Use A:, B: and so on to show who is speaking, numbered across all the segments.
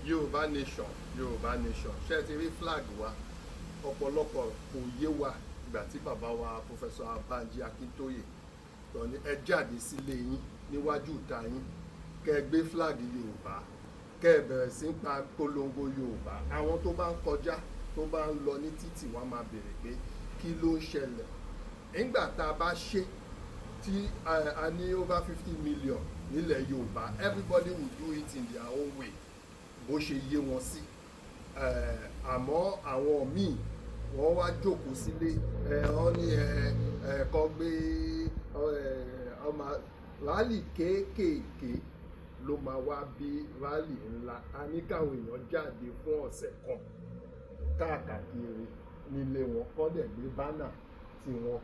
A: Yoruba Nation ṣe ti rí flag wa ọ̀pọ̀lọpọ̀ kò yé wa ìgbà tí bàbá wa Professor Banji Akintoye tó ní ẹ jáde sílé yín níwájú ìta yín kẹ́ ẹ gbé flag Yorùbá kẹ́ ẹ bẹ̀rẹ̀ sí pa polongo Yorùbá. Àwọn tó bá ń kọjá tó bá ń lọ ní títì wọ́n máa béèrè pé kí ló ń ṣẹlẹ̀. Nígbà tá a bá ṣe tí a ní over 50 million nílẹ̀ Yorùbá, everybody will do it in their own way bó ṣe yé wọn sí. Àmọ́ àwọn míì wọ́n wá jókòó sílé wọ́n ní kọ́ gbé ọmọ rálì kéékèèké ló máa wá bí rálì ńlá. A ní káwọn èèyàn jáde fún ọ̀sẹ̀ kan káàkiri nílé wọn kọ́ dẹ̀ gbé bánà tí wọ́n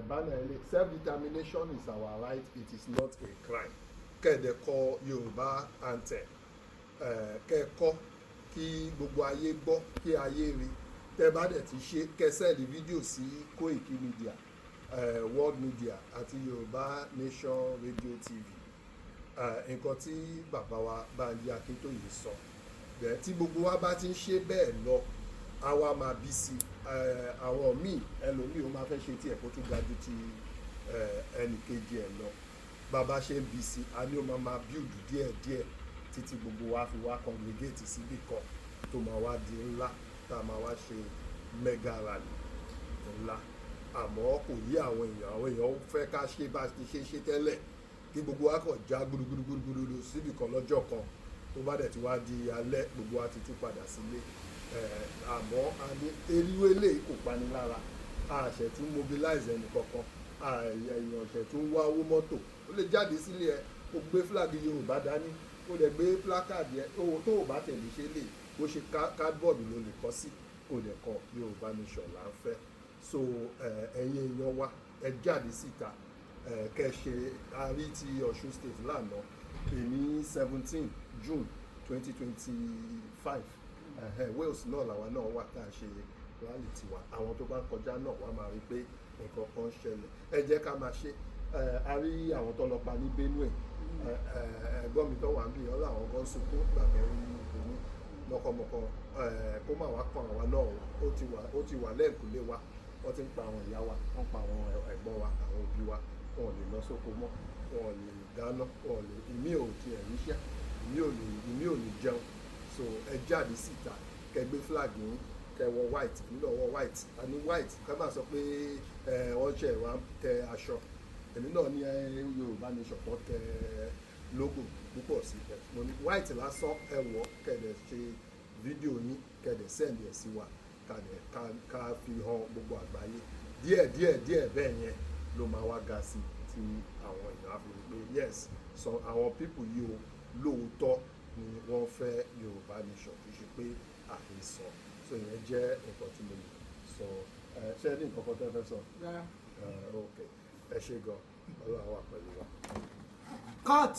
A: bánà ilé self-determination is our right, it is not a crime. Kẹ́ẹ̀dẹ̀ kọ Yorùbá anthem kẹ́ẹ̀kọ́ kí gbogbo ayé gbọ́ kí ayé rí. Tẹ́ bá dẹ̀ ti ṣe kẹsẹ́ẹ̀lì fídíò sí Koiki Media, World Media àti Yoruba Nation Radio TV. Nǹkan tí bàbá wa Banji Akintoye sọ bẹ́ẹ̀ tí gbogbo wa bá ti ń ṣe bẹ́ẹ̀ lọ àwa máa bí sí àwọn míì ẹlòmíì ó máa fẹ́ ṣe tí ẹ̀ kó tún ga ju ti ẹnì kejì ẹ̀ lọ. Bàbá ṣe ń bí sí a ní ó máa build díẹ̀díẹ̀ títí gbogbo wa fi wá congregate síbì kan tó máa wá di ńlá tá a máa wá ṣe mega rally ńlá. Àmọ́ kò yí àwọn èèyàn fẹ́ ká ṣe bá ti ṣe tẹ́lẹ̀ kí gbogbo wa kàn já gbúdúgbúdúgbúdú síbì kan lọ́jọ́ kan tó bá dẹ̀ ti wá di alẹ́ gbogbo wa ti tún padà sílé. Àmọ́ a ní eriwé lè kò pani lára àṣẹ tún mobilize ẹnì kankan èèyàn ṣẹ̀ tún wá owó mọ́tò ó lè jáde sílé ẹ kó gbé flag Yorùbá dání ó lè gbé placard ẹ owó tó o bá tẹ̀lé ṣe lè bó ṣe cardboard ló lè kọ́ sí kó lè kọ Yorùbá Nation là ń fẹ́. So ẹ̀yin èèyàn wa ẹ jáde síta kẹ́ ṣe àrí ti Ọ̀ṣun state lánàá ní 17 June 2025 Wales náà làwọn náà wà tá a ṣe rally tiwa. Àwọn tó bá ń kọjá náà wà máa rí pé nǹkan kan ṣẹlẹ̀. Ẹ jẹ́ ká máa ṣe a rí àwọn tó lọ pa ní Benue ẹ̀gbọ́n mi tó wà níbí ọlọ́ àwọn kan sunkún gbàgbẹ́rún ìbòmí mọ́kànmọ́kàn kó má wá kan àwa náà ó ti wà lẹ́ẹ̀kúlé wa wọ́n ti ń pa àwọn ìyá wa wọ́n pa àwọn ẹ̀gbọ́n wa àwọn òbí wa wọn ò lè lọ sóko mọ́ wọn ò lè dáná wọn ò lè ìmí ò tiẹ̀ ríṣẹ́ ìmí ò lè jẹun. So ẹ jáde síta kẹ́ gbé flag yín kẹ́ wọ white nílò wọ white a ní white ká má sọ pé wọ́n ṣe wá tẹ aṣọ èmi náà ní Yorùbá Nation kan tẹ logo púpọ̀ sí ẹ mo ní white lásán ẹ wọ̀ kẹ́dẹ̀ ṣe fídíò yín kẹ́dẹ̀ send ẹ̀ sí wa ká fi hàn gbogbo àgbáyé díẹ̀ bẹ́ẹ̀ yẹn ló máa wá ga sí tí àwọn èèyàn á fi rí pé yes so àwọn people yìí o lóòótọ́ ni wọ́n fẹ́ Yorùbá Nation kì í ṣe pé àhesọ. So ìyẹn jẹ́ nǹkan tí mo lè sọ. Ṣé ẹ ní nǹkan kan tẹ́ fẹ́ sọ? Ok ẹ ṣé gan Ọlọ́run wà pẹ̀lú wa.
B: Cut.